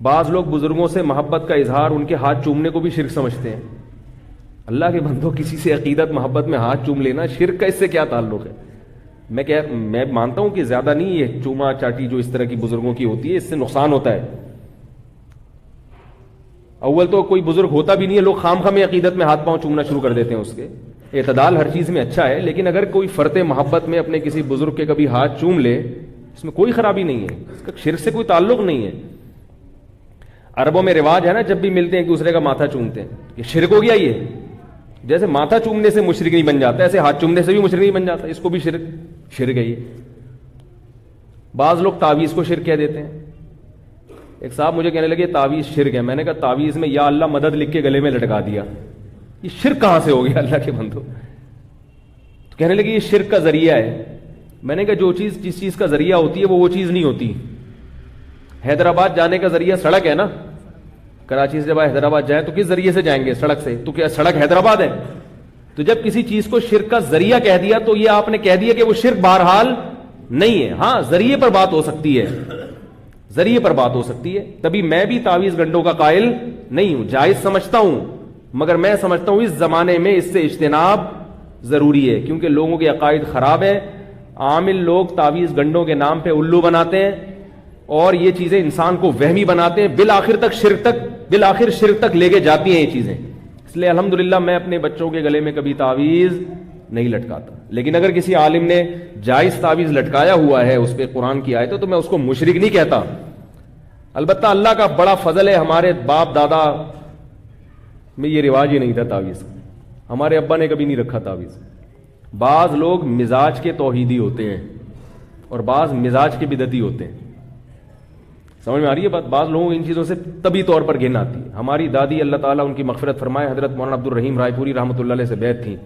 بعض لوگ بزرگوں سے محبت کا اظہار ان کے ہاتھ چومنے کو بھی شرک سمجھتے ہیں. اللہ کے بندو, کسی سے عقیدت محبت میں ہاتھ چوم لینا شرک کا اس سے کیا تعلق ہے؟ میں مانتا ہوں کہ زیادہ نہیں یہ چوما چاٹی جو اس طرح کی بزرگوں کی ہوتی ہے, اس سے نقصان ہوتا ہے. اول تو کوئی بزرگ ہوتا بھی نہیں ہے, لوگ خام خواہ عقیدت میں ہاتھ پاؤں چومنا شروع کر دیتے ہیں. اس کے اعتدال ہر چیز میں اچھا ہے, لیکن اگر کوئی فرط محبت میں اپنے کسی بزرگ کے کبھی ہاتھ چوم لے, اس میں کوئی خرابی نہیں ہے, اس کا شرک سے کوئی تعلق نہیں ہے. عربوں میں رواج ہے نا, جب بھی ملتے ہیں ایک دوسرے کا ماتھا چومتے ہیں. یہ شرک ہو گیا. یہ جیسے ماتھا چومنے سے مشرک نہیں بن جاتا, ایسے ہاتھ چومنے سے بھی مشرک نہیں بن جاتا, اس کو بھی شرک ہے. یہ بعض لوگ تعویذ کو شرک کہہ دیتے ہیں. ایک صاحب مجھے کہنے لگے تعویذ شرک ہے. میں نے کہا تعویذ میں یا اللہ مدد لکھ کے گلے میں لٹکا دیا, یہ شرک کہاں سے ہو گیا اللہ کے بندو؟ تو کہنے لگے یہ شرک کا ذریعہ ہے. میں نے کہا جس چیز کا ذریعہ ہوتی ہے وہ چیز نہیں ہوتی. حیدرآباد جانے کا ذریعہ سڑک ہے نا, کراچی سے جب حیدرآباد جائیں تو کس ذریعے سے جائیں گے؟ سڑک سے. تو کیا سڑک حیدرآباد ہے؟ تو جب کسی چیز کو شرک کا ذریعہ کہہ دیا تو یہ آپ نے کہہ دیا کہ وہ شرک بہرحال نہیں ہے. ہاں ذریعے پر بات ہو سکتی ہے, ذریعے پر بات ہو سکتی ہے. تبھی میں بھی تعویذ گنڈوں کا قائل نہیں ہوں, جائز سمجھتا ہوں, مگر میں سمجھتا ہوں اس زمانے میں اس سے اجتناب ضروری ہے, کیونکہ لوگوں کے عقائد خراب ہیں. عامل لوگ تعویذ گنڈوں کے نام پہ الو بناتے ہیں اور یہ چیزیں انسان کو وہمی بناتے ہیں, بالآخر شرک تک لے کے جاتی ہیں یہ چیزیں. اس لیے الحمدللہ میں اپنے بچوں کے گلے میں کبھی تعویذ نہیں لٹکاتا. لیکن اگر کسی عالم نے جائز تعویذ لٹکایا ہوا ہے, اس پہ قرآن کی آیت ہے, تو میں اس کو مشرک نہیں کہتا. البتہ اللہ کا بڑا فضل ہے, ہمارے باپ دادا میں یہ رواج ہی نہیں تھا تعویذ. ہمارے ابا نے کبھی نہیں رکھا تعویذ. بعض لوگ مزاج کے توحیدی ہوتے ہیں اور بعض مزاج کے بدعتی ہوتے ہیں. سمجھ میں آ رہی ہے بات؟ بعض لوگوں کو ان چیزوں سے طبی طور پر گھن آتی ہے. ہماری دادی اللہ تعالیٰ ان کی مغفرت فرمائے, حضرت مولانا عبد الرحیم رائے پوری رحمۃ اللہ علیہ سے بیعت تھی.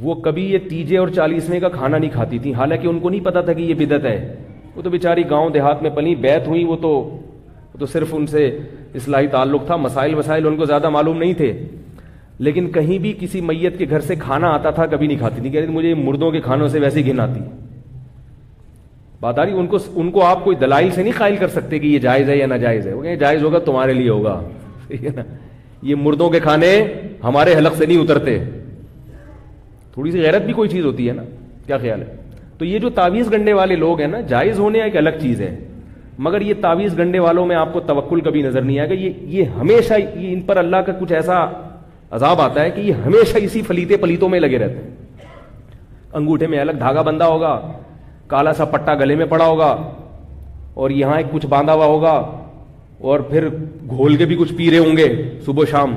وہ کبھی یہ تیجے اور 40ویں کا کھانا نہیں کھاتی تھی, حالانکہ ان کو نہیں پتا تھا کہ یہ بدعت ہے. وہ تو بیچاری گاؤں دیہات میں پلی, بیعت ہوئی, وہ تو صرف ان سے اصلاحی تعلق تھا, مسائل ان کو زیادہ معلوم نہیں تھے. لیکن کہیں بھی کسی میت کے گھر سے کھانا آتا تھا, کبھی نہیں کھاتی تھی. کہہ رہی تھی مجھے مردوں کے کھانوں سے ویسے گھن آتی. بات آ رہی, ان کو آپ کوئی دلائل سے نہیں قائل کر سکتے کہ یہ جائز ہے یا ناجائز ہے. وہ کہیں جائز ہوگا تمہارے لیے ہوگا, یہ مردوں کے کھانے ہمارے حلق سے نہیں اترتے. تھوڑی سی غیرت بھی کوئی چیز ہوتی ہے نا, کیا خیال ہے؟ تو یہ جو تعویذ گنڈے والے لوگ ہیں نا, جائز ہونے ایک الگ چیز ہے, مگر یہ تعویذ گنڈے والوں میں آپ کو توکل کبھی نظر نہیں آئے گا. یہ ہمیشہ ان پر اللہ کا کچھ ایسا عذاب آتا ہے کہ یہ ہمیشہ اسی پلیتوں میں لگے رہتے ہیں. انگوٹھے میں الگ دھاگا بندھا ہوگا, کالا سا پٹا گلے میں پڑا ہوگا, اور یہاں ایک کچھ باندھا ہوا ہوگا, اور پھر گھول کے بھی کچھ پی رہے ہوں گے صبح شام.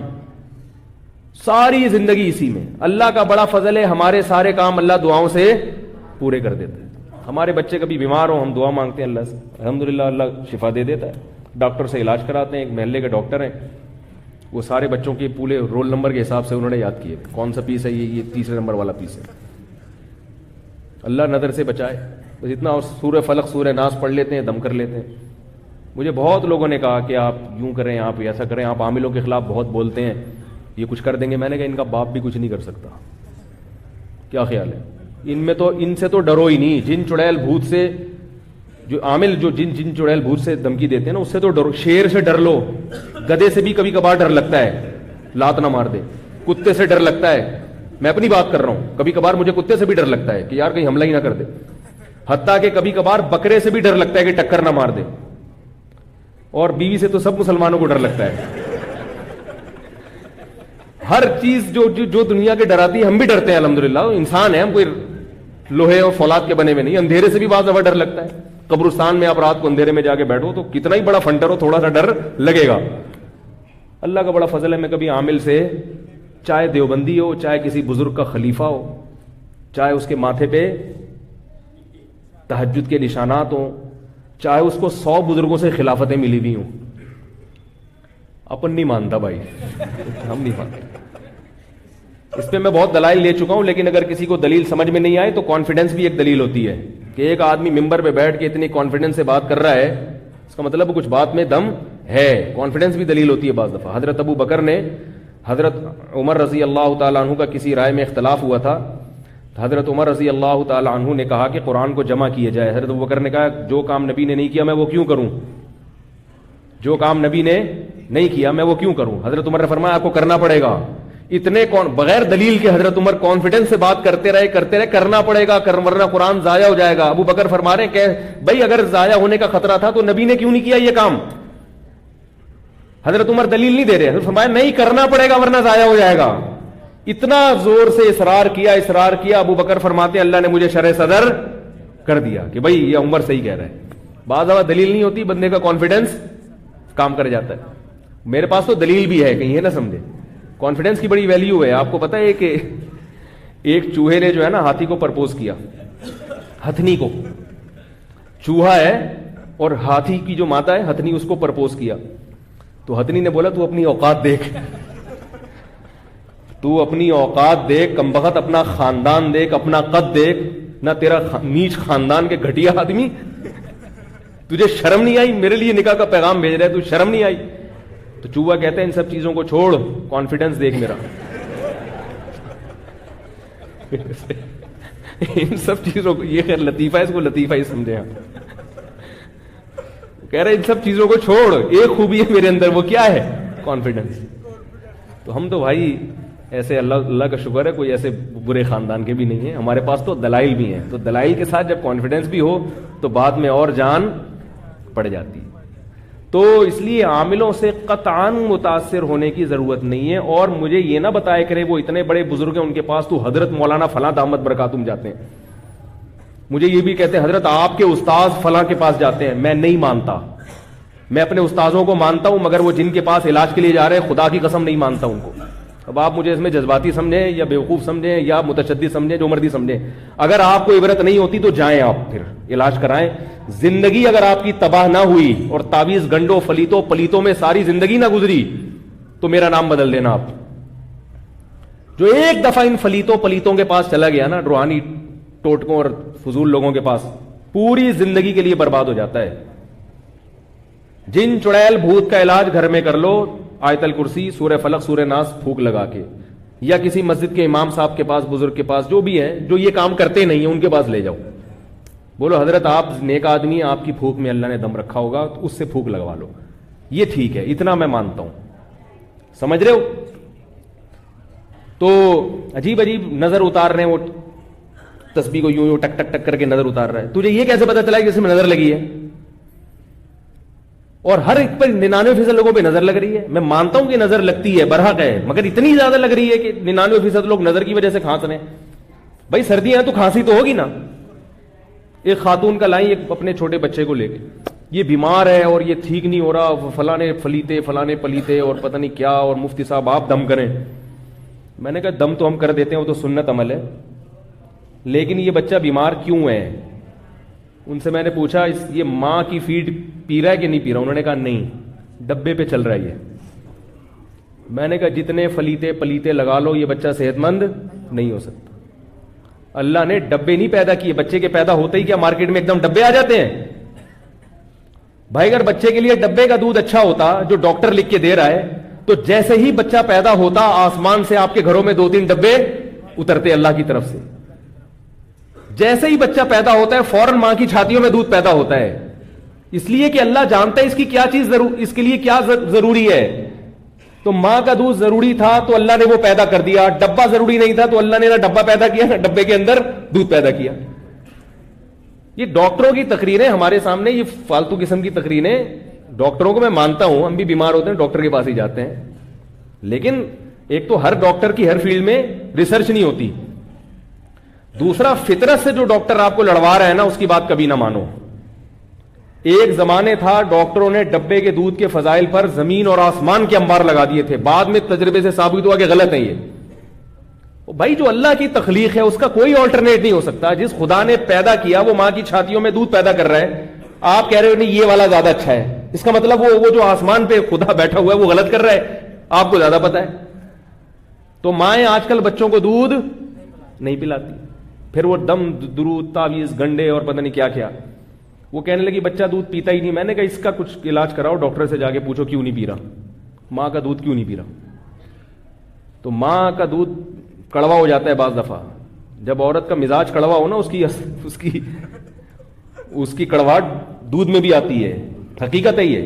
ساری زندگی اسی میں. اللہ کا بڑا فضل ہے, ہمارے سارے کام اللہ دعاؤں سے پورے کر دیتا ہے. ہمارے بچے کبھی بیمار ہوں, ہم دعا مانگتے ہیں اللہ سے, الحمدللہ اللہ شفا دے دیتا ہے. ڈاکٹر سے علاج کراتے ہیں, ایک محلے کے ڈاکٹر ہیں, وہ سارے بچوں کے پورے رول نمبر کے حساب سے انہوں نے یاد کیے, کون سا پیس ہے, یہ 3 نمبر والا پیس ہے. اللہ نظر سے بچائے. بس اتنا, اور سورہ فلق سورہ ناس پڑھ لیتے ہیں, دم کر لیتے ہیں. مجھے بہت لوگوں نے کہا کہ آپ یوں کریں, آپ ایسا کریں, آپ عاملوں کے خلاف بہت بولتے ہیں, یہ کچھ کر دیں گے. میں نے کہا ان کا باپ بھی کچھ نہیں کر سکتا. کیا خیال ہے؟ ان سے تو ڈرو ہی نہیں. جن چڑیل بھوت سے, جو عامل جو جن چڑیل بھوت سے دھمکی دیتے ہیں نا, اس سے تو ڈرو. شیر سے ڈر لو, گدھے سے بھی کبھی کبھار ڈر لگتا ہے, لات نہ مار دے. کتے سے ڈر لگتا ہے, میں اپنی بات کر رہا ہوں, کبھی کبھار مجھے کتے سے بھی ڈر لگتا ہے کہ یار کہیں حملہ ہی نہ کر دے. حتیٰ کہ کبھی کبھار بکرے سے بھی ڈر لگتا ہے کہ ٹکر نہ مار دے. اور بیوی سے تو سب مسلمانوں کو ڈر لگتا ہے. ہر چیز جو دنیا کے ڈراتی ہے, ہم بھی ڈرتے ہیں الحمدللہ. انسان ہے, ہم کوئی لوہے اور فولاد کے بنے ہوئے نہیں. اندھیرے سے بھی بعض دفعہ ڈر لگتا ہے. قبرستان میں آپ رات کو اندھیرے میں جا کے بیٹھو تو کتنا ہی بڑا فنٹر ہو, تھوڑا سا ڈر لگے گا. اللہ کا بڑا فضل ہے, میں کبھی عامل سے, چاہے دیوبندی ہو, چاہے کسی بزرگ کا خلیفہ ہو, چاہے اس کے ماتھے پہ تہجد کے نشانات ہوں, چاہے اس کو 100 بزرگوں سے خلافتیں ملی ہوئی ہوں, اپن نہیں مانتا بھائی, ہم نہیں مانتے. اس پہ میں بہت دلائل لے چکا ہوں, لیکن اگر کسی کو دلیل سمجھ میں نہیں آئے تو کانفیڈنس بھی ایک دلیل ہوتی ہے. کہ ایک آدمی ممبر پہ بیٹھ کے اتنی کانفیڈنس سے بات کر رہا ہے, اس کا مطلب کچھ بات میں دم ہے. کانفیڈنس بھی دلیل ہوتی ہے بعض دفعہ. حضرت ابو بکر نے حضرت عمر رضی اللہ تعالیٰ عنہ کا کسی رائے میں اختلاف ہوا تھا. حضرت عمر رضی اللہ تعالیٰ عنہ نے کہا کہ قرآن کو جمع کیا جائے. حضرت ابو بکر نے کہا جو کام نبی نے نہیں کیا میں وہ کیوں کروں, جو کام نبی نے نہیں کیا میں وہ کیوں کروں؟ حضرت عمر نے فرمایا آپ کو کرنا پڑے گا. اتنے بغیر دلیل کے حضرت عمر کانفیڈنس سے بات کرتے رہے کرنا پڑے گا ورنہ قرآن ضائع ہو جائے گا. ابو بکر فرما رہے ہیں کہ بھائی اگر ضائع ہونے کا خطرہ تھا تو نبی نے کیوں نہیں کیا یہ کام؟ حضرت عمر دلیل نہیں دے رہے, حضرت فرمایا نہیں کرنا پڑے گا ورنہ ضائع ہو جائے گا. اتنا زور سے اصرار کیا. ابو بکر فرماتے ہیں اللہ نے مجھے شرح صدر کر دیا کہ بھائی یہ عمر صحیح کہہ رہا ہے. بعض دفعہ دلیل نہیں ہوتی, بندے کا کانفیڈنس کام کر جاتا ہے. میرے پاس تو دلیل بھی ہے کہیں, ہے نہ سمجھے. کانفیڈنس کی بڑی ویلیو ہے. آپ کو پتا ہے کہ ایک چوہے نے جو ہے نا ہاتھی کو پرپوز کیا, ہتھنی کو. چوہا ہے اور ہاتھی کی جو ماتا ہے ہتھنی, اس کو پرپوز کیا. تو ہتھنی نے بولا تو اپنی اوقات دیکھ, تو اپنی اوقات دیکھ کمبخت, اپنا خاندان دیکھ, اپنا قد دیکھ, نہ تیرا نیچ خاندان کے گھٹیا آدمی, تجھے شرم نہیں آئی؟ میرے لیے نکاح کا پیغام بھیج رہا ہے, تو شرم نہیں آئی؟ تو چوہا کہتے ہیں ان سب چیزوں کو چھوڑ, کانفیڈنس دیکھ میرا. ان سب چیزوں کو, یہ خیر لطیفہ ہے, اس کو لطیفہ ہی سمجھے آپ. کہہ رہے ان سب چیزوں کو چھوڑ, ایک خوبی ہے میرے اندر, وہ کیا ہے؟ کانفیڈنس. تو ہم تو بھائی ایسے اللہ کا شکر ہے کوئی ایسے برے خاندان کے بھی نہیں ہیں, ہمارے پاس تو دلائل بھی ہیں. تو دلائل کے ساتھ جب کانفیڈنس بھی ہو تو بعد میں اور جان پڑ جاتی. تو اس لیے عاملوں سے قطعاً متاثر ہونے کی ضرورت نہیں ہے. اور مجھے یہ نہ بتایا کرے وہ اتنے بڑے بزرگ ہیں ان کے پاس تو حضرت مولانا فلاں دامت برکاتہم جاتے ہیں, مجھے یہ بھی کہتے ہیں حضرت آپ کے استاذ فلاں کے پاس جاتے ہیں. میں نہیں مانتا, میں اپنے استاذوں کو مانتا ہوں مگر وہ جن کے پاس علاج کے لیے جا رہے ہیں خدا کی قسم نہیں مانتا ان کو. اب آپ مجھے اس میں جذباتی سمجھیں یا بیوقوف سمجھیں یا متشدد سمجھیں, جو مرضی سمجھیں, اگر آپ کو عبرت نہیں ہوتی تو جائیں آپ پھر علاج کرائیں. زندگی اگر آپ کی تباہ نہ ہوئی اور تعویذ گنڈوں پلیتوں میں ساری زندگی نہ گزری تو میرا نام بدل دینا آپ. جو ایک دفعہ ان پلیتوں کے پاس چلا گیا نا, روحانی ٹوٹکوں اور فضول لوگوں کے پاس, پوری زندگی کے لیے برباد ہو جاتا ہے. جن چڑیل بھوت کا علاج گھر میں کر لو, آیت الکرسی, سورہ فلق, سورہ ناس پھونک لگا کے, یا کسی مسجد کے امام صاحب کے پاس, بزرگ کے پاس, جو بھی ہیں جو یہ کام کرتے نہیں ہیں ان کے پاس لے جاؤ. بولو حضرت آپ نیک آدمی ہیں, آپ کی پھونک میں اللہ نے دم رکھا ہوگا, تو اس سے پھونک لگوا لو, یہ ٹھیک ہے, اتنا میں مانتا ہوں. سمجھ رہے ہو؟ تو عجیب نظر اتار رہے ہیں, وہ تسبیح کو یوں ٹک ٹک ٹک کر کے نظر اتار رہا ہے. تجھے یہ کیسے پتا چلا کہ اس میں نظر لگی ہے؟ اور ہر ایک پر 99% لوگوں پہ نظر لگ رہی ہے. میں مانتا ہوں کہ نظر لگتی ہے, برحق ہے, مگر اتنی زیادہ لگ رہی ہے کہ 99% لوگ نظر کی وجہ سے کھانس رہے ہیں. بھائی سردیاں ہیں تو کھانسی تو ہوگی نا. ایک خاتون کا لائیں ایک اپنے چھوٹے بچے کو لے کے, یہ بیمار ہے اور یہ ٹھیک نہیں ہو رہا, فلانے پلیتے اور پتہ نہیں کیا, اور مفتی صاحب آپ دم کریں. میں نے کہا دم تو ہم کر دیتے ہیں, وہ تو سنت عمل ہے, لیکن یہ بچہ بیمار کیوں ہے؟ ان سے میں نے پوچھا یہ ماں کی فیڈ پی رہا ہے کہ نہیں پی رہا؟ انہوں نے کہا نہیں, ڈبے پہ چل رہا ہے یہ. میں نے کہا جتنے پلیتے لگا لو یہ بچہ صحت مند نہیں ہو سکتا. اللہ نے ڈبے نہیں پیدا کیے, بچے کے پیدا ہوتے ہی کیا مارکیٹ میں ایک دم ڈبے آ جاتے ہیں؟ بھائی اگر بچے کے لیے ڈبے کا دودھ اچھا ہوتا جو ڈاکٹر لکھ کے دے رہا ہے, تو جیسے ہی بچہ پیدا ہوتا آسمان سے آپ کے گھروں میں 2-3 ڈبے اترتے اللہ کی طرف سے. جیسے ہی بچہ پیدا ہوتا ہے فوراً ماں کی چھاتیوں میں دودھ پیدا ہوتا ہے, اس لیے کہ اللہ جانتا ہے اس کی کیا چیز اس کے لیے کیا ضروری ہے. تو ماں کا دودھ ضروری تھا تو اللہ نے وہ پیدا کر دیا, ڈبہ ضروری نہیں تھا تو اللہ نے نہ ڈبہ پیدا کیا نہ ڈبے کے اندر دودھ پیدا کیا. یہ ڈاکٹروں کی تقریریں ہمارے سامنے, یہ فالتو قسم کی تقریریں. ڈاکٹروں کو میں مانتا ہوں, ہم بھی بیمار ہوتے ہیں ڈاکٹر کے پاس ہی جاتے ہیں, لیکن ایک تو ہر ڈاکٹر کی ہر فیلڈ میں ریسرچ نہیں ہوتی, دوسرا فطرت سے جو ڈاکٹر آپ کو لڑوا رہا ہے نا اس کی بات کبھی نہ مانو. ایک زمانے تھا ڈاکٹروں نے ڈبے کے دودھ کے فضائل پر زمین اور آسمان کے انبار لگا دیے تھے, بعد میں تجربے سے ثابت ہوا کہ غلط ہے یہ. بھائی جو اللہ کی تخلیق ہے اس کا کوئی آلٹرنیٹ نہیں ہو سکتا. جس خدا نے پیدا کیا وہ ماں کی چھاتیوں میں دودھ پیدا کر رہا ہے, آپ کہہ رہے ہو نہیں یہ والا زیادہ اچھا ہے, اس کا مطلب وہ جو آسمان پہ خدا بیٹھا ہوا ہے وہ غلط کر رہا ہے, آپ کو زیادہ پتا ہے. تو مائیں آج کل بچوں کو دودھ نہیں پلاتی, پھر وہ دم درود تعویذ گنڈے اور پتہ نہیں کیا کیا. وہ کہنے لگی بچہ دودھ پیتا ہی نہیں. میں نے کہا اس کا کچھ علاج کراؤ, ڈاکٹر سے جا کے پوچھو کیوں نہیں پی رہا, ماں کا دودھ کیوں نہیں پی رہا. تو ماں کا دودھ کڑوا ہو جاتا ہے بعض دفعہ. جب عورت کا مزاج کڑوا ہو نا اس کی کڑواہٹ دودھ میں بھی آتی ہے, حقیقت ہے یہ.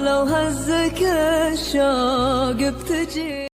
لو هزك الشوق بتجي